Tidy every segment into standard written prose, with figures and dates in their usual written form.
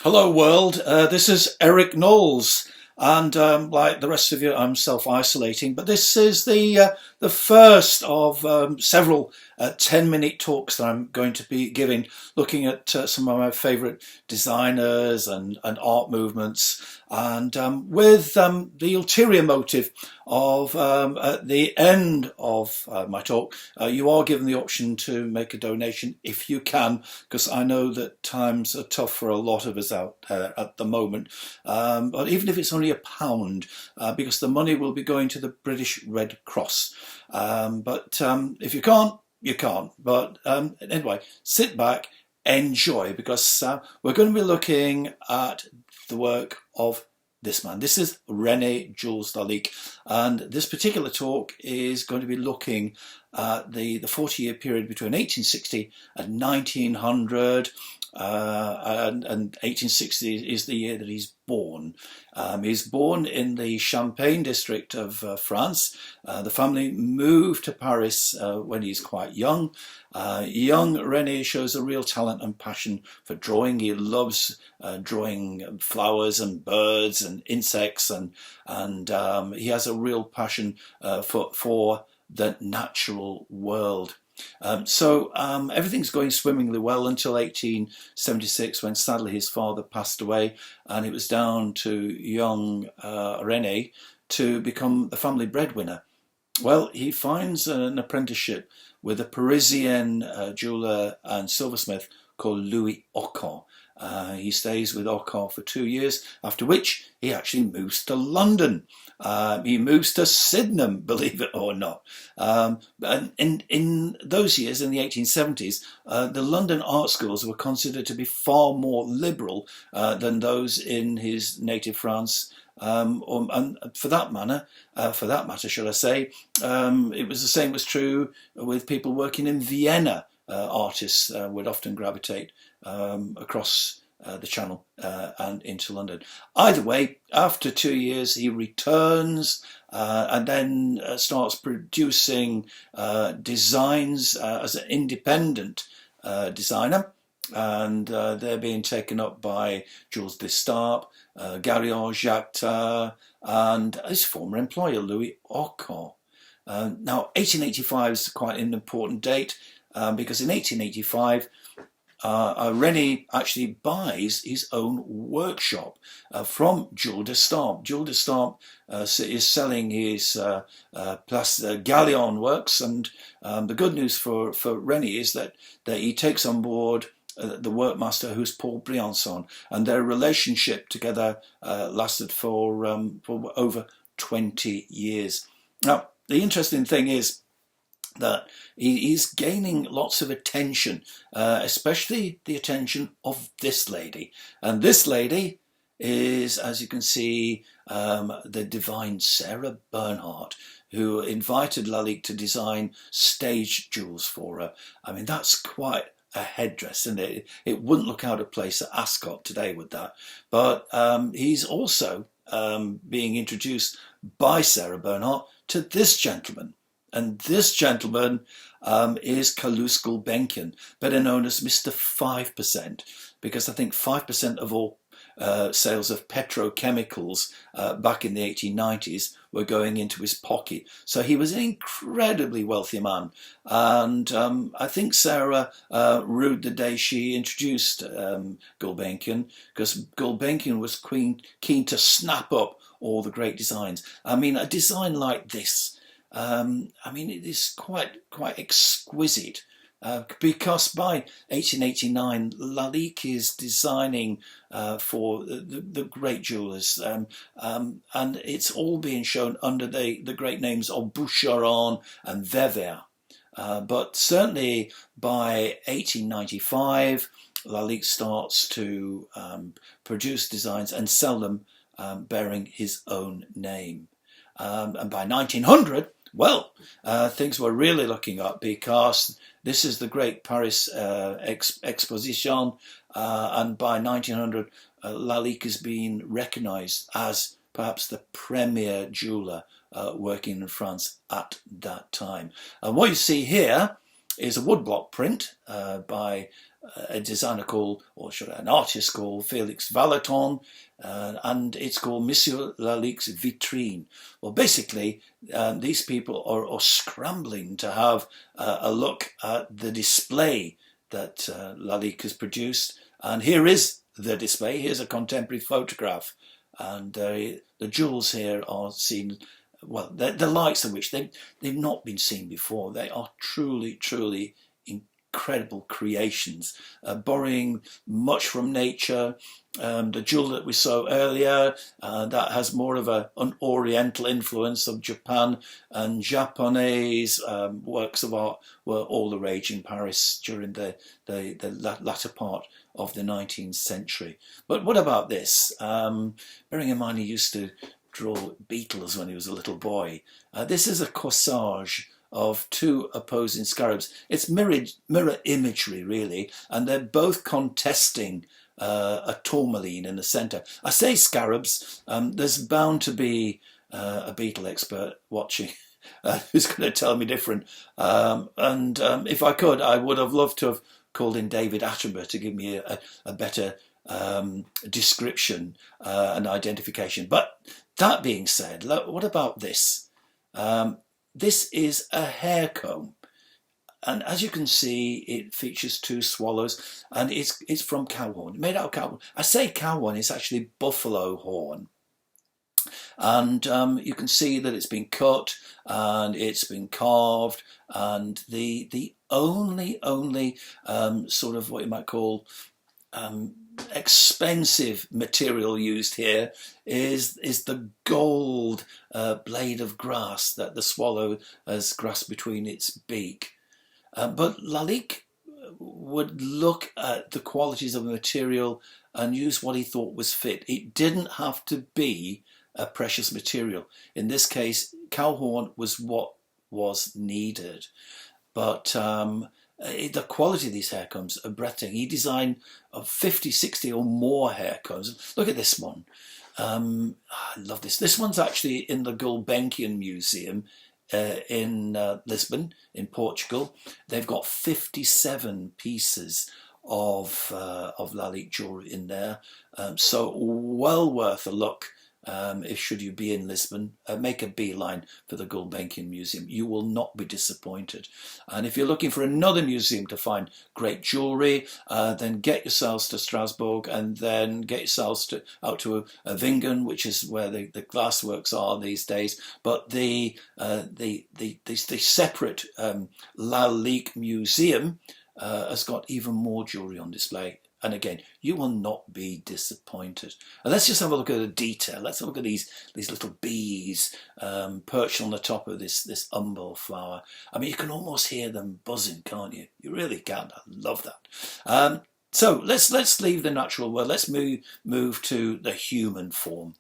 Hello world, this is Eric Knowles, and like the rest of you I'm self-isolating, but this is the first of several 10-minute talks that I'm going to be giving, looking at some of my favourite designers and art movements, and with the ulterior motive of at the end of my talk, you are given the option to make a donation if you can, because I know that times are tough for a lot of us out there at the moment. But even if it's only £1, because the money will be going to the British Red Cross. But if you can't, you can't. But anyway, sit back, enjoy, because we're going to be looking at the work of this man. This is Rene Jules Lalique, and this particular talk is going to be looking at the 40-year period between 1860 and 1900. And 1860 is the year that he's born. He's born in the Champagne district of France. The family moved to Paris when he's quite young. Young Rene shows a real talent and passion for drawing. He loves drawing flowers and birds and insects, and he has a real passion for the natural world. So everything's going swimmingly well until 1876, when sadly his father passed away, and it was down to young Rene to become the family breadwinner. Well, he finds an apprenticeship with a Parisian jeweller and silversmith called Louis Ocon. He stays with Ocon for 2 years, after which he actually moves to London. He moves to Sydenham, believe it or not. And in those years, in the 1870s, the London art schools were considered to be far more liberal than those in his native France. And for that matter, shall I say, it was the same was true with people working in Vienna. Artists would often gravitate across the Channel and into London. Either way, after 2 years, he returns and then starts producing designs as an independent designer. And they're being taken up by Jules Destarp, Garrillon Jacquetat, and his former employer, Louis Ocon. Now, 1885 is quite an important date, because in 1885, Rene actually buys his own workshop from Jules Destarp. Jules Destarp is selling his Place Gallion works, and the good news for Rene is that he takes on board the workmaster, who's Paul Briançon, and their relationship together lasted for over 20 years. Now, the interesting thing is that he's gaining lots of attention, especially the attention of this lady. And this lady is, as you can see, the divine Sarah Bernhardt, who invited Lalique to design stage jewels for her. I mean, that's quite a headdress, and it wouldn't look out of place at Ascot today, would that? But he's also being introduced by Sarah Bernhardt to this gentleman. And this gentleman is Calouste Gulbenkian, better known as Mr. 5%, because I think 5% of all sales of petrochemicals back in the 1890s were going into his pocket. So he was an incredibly wealthy man. And I think Sarah rued the day she introduced Gulbenkian, because Gulbenkian was keen to snap up all the great designs. I mean, a design like this, I mean, it is quite exquisite, because by 1889, Lalique is designing for the great jewellers, and it's all being shown under the great names of Boucheron and Weber. But certainly by 1895, Lalique starts to produce designs and sell them bearing his own name. And by 1900, well, things were really looking up, because this is the Great Paris Exposition, and by 1900, Lalique has been recognised as perhaps the premier jeweller working in France at that time. And what you see here is a woodblock print by a designer called, or should I, an artist called Felix Vallotton, and it's called Monsieur Lalique's Vitrine. Well, basically, these people are scrambling to have a look at the display that Lalique has produced. And here is the display. Here's a contemporary photograph. And the jewels here are seen, well, the likes of which they've not been seen before. They are truly, truly incredible creations, borrowing much from nature. The jewel that we saw earlier, that has more of an oriental influence of Japan, and Japanese works of art were all the rage in Paris during the latter part of the 19th century. But what about this? Bearing in mind he used to draw beetles when he was a little boy. This is a corsage of two opposing scarabs. It's mirror imagery, really, and they're both contesting a tourmaline in the centre. I say scarabs, there's bound to be a beetle expert watching who's going to tell me different. If I could, I would have loved to have called in David Attenborough to give me a better description and identification. But that being said, what about this? This is a hair comb, and as you can see, it features two swallows, and it's from cow horn, made out of cow horn. I say cow horn, it's actually buffalo horn, and you can see that it's been cut and it's been carved, and the only sort of what you might call expensive material used here is the gold blade of grass that the swallow has grasped between its beak. But Lalique would look at the qualities of the material and use what he thought was fit. It didn't have to be a precious material. In this case, cow horn was what was needed. But the quality of these hair combs are breathtaking. He designed 50, 60 or more hair combs. Look at this one. I love this. This one's actually in the Gulbenkian Museum in Lisbon, in Portugal. They've got 57 pieces of Lalique jewellery in there. So well worth a look. If should you be in Lisbon, make a beeline for the Gulbenkian Museum. You will not be disappointed. And if you're looking for another museum to find great jewellery, then get yourselves to Strasbourg, and then get yourselves out to Vingen, which is where the glassworks are these days. But the separate Lalique Museum has got even more jewellery on display. And again, you will not be disappointed. And let's just have a look at the detail. Let's have a look at these little bees perched on the top of this umbel flower. I mean, you can almost hear them buzzing, can't you? You really can. I love that. So let's leave the natural world. Let's move to the human form.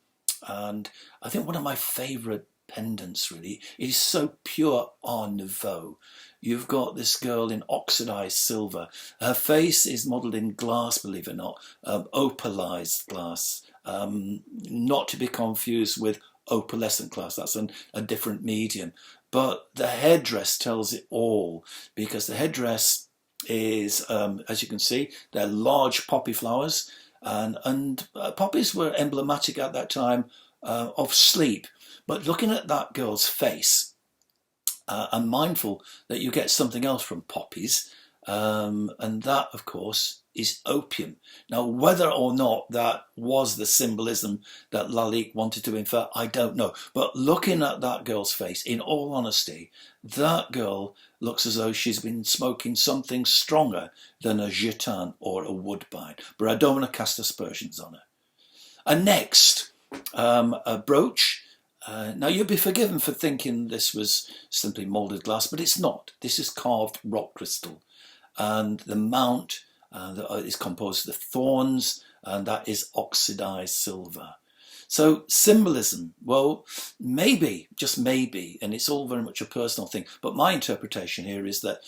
And I think one of my favourite pendants, really, it is so pure Art Nouveau. You've got this girl in oxidized silver. Her face is modelled in glass, believe it or not, opalized glass, not to be confused with opalescent glass. That's a different medium. But the headdress tells it all, because the headdress is, as you can see, they're large poppy flowers, and poppies were emblematic at that time of sleep. But looking at that girl's face, I'm mindful that you get something else from poppies, and that, of course, is opium. Now, whether or not that was the symbolism that Lalique wanted to infer, I don't know. But looking at that girl's face, in all honesty, that girl looks as though she's been smoking something stronger than a gitane or a woodbine. But I don't want to cast aspersions on her. And next, a brooch. Now, you'll be forgiven for thinking this was simply moulded glass, but it's not. This is carved rock crystal. And the mount is composed of thorns, and that is oxidized silver. So symbolism, well, maybe, just maybe, and it's all very much a personal thing, but my interpretation here is that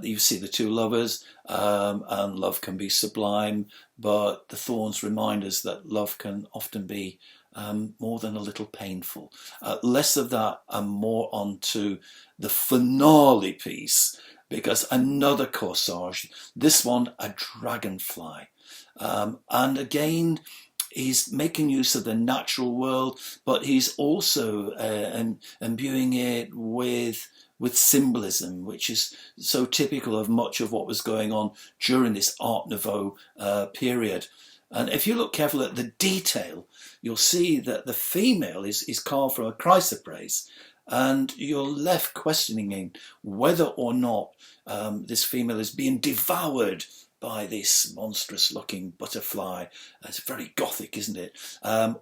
you see the two lovers, and love can be sublime, but the thorns remind us that love can often be more than a little painful. Less of that and more onto the finale piece, because another corsage, this one a dragonfly. And again, he's making use of the natural world, but he's also imbuing it with symbolism, which is so typical of much of what was going on during this Art Nouveau period. And if you look carefully at the detail, you'll see that the female is carved from a chrysoprase, and you're left questioning whether or not this female is being devoured by this monstrous looking butterfly. It's very Gothic, isn't it?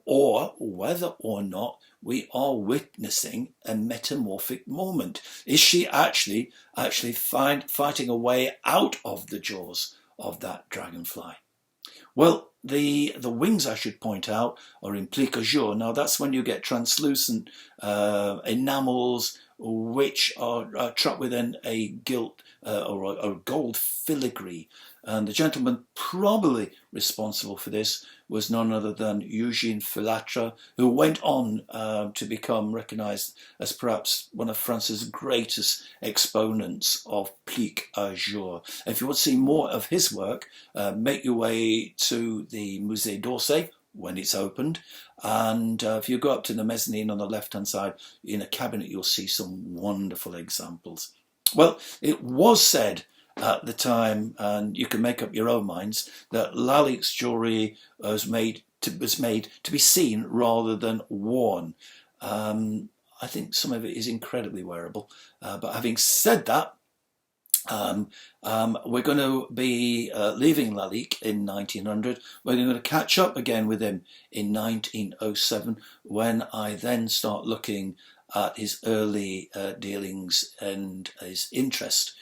Or whether or not we are witnessing a metamorphic moment. Is she actually fighting a way out of the jaws of that dragonfly? Well, the wings, I should point out, are in plique-à-jour. Now, that's when you get translucent enamels, which are trapped within a gilt or a gold filigree. And the gentleman probably responsible for this was none other than Eugène Filatre, who went on to become recognised as perhaps one of France's greatest exponents of plique-à-jour. If you want to see more of his work, make your way to the Musée d'Orsay when it's opened. And if you go up to the mezzanine on the left-hand side, in a cabinet, you'll see some wonderful examples. Well, it was said at the time, and you can make up your own minds, that Lalique's jewellery was made to be seen rather than worn. I think some of it is incredibly wearable. But having said that, we're going to be leaving Lalique in 1900. We're going to catch up again with him in 1907, when I then start looking at his early dealings and his interest,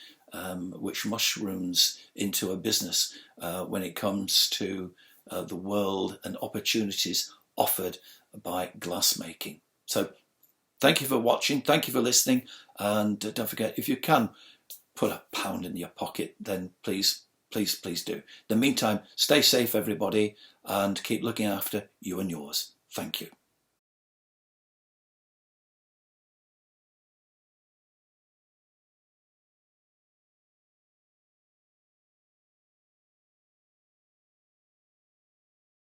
which mushrooms into a business when it comes to the world and opportunities offered by glassmaking. So thank you for watching, thank you for listening, and don't forget, if you can put £1 in your pocket, then please do. In the meantime, stay safe everybody, and keep looking after you and yours. Thank you.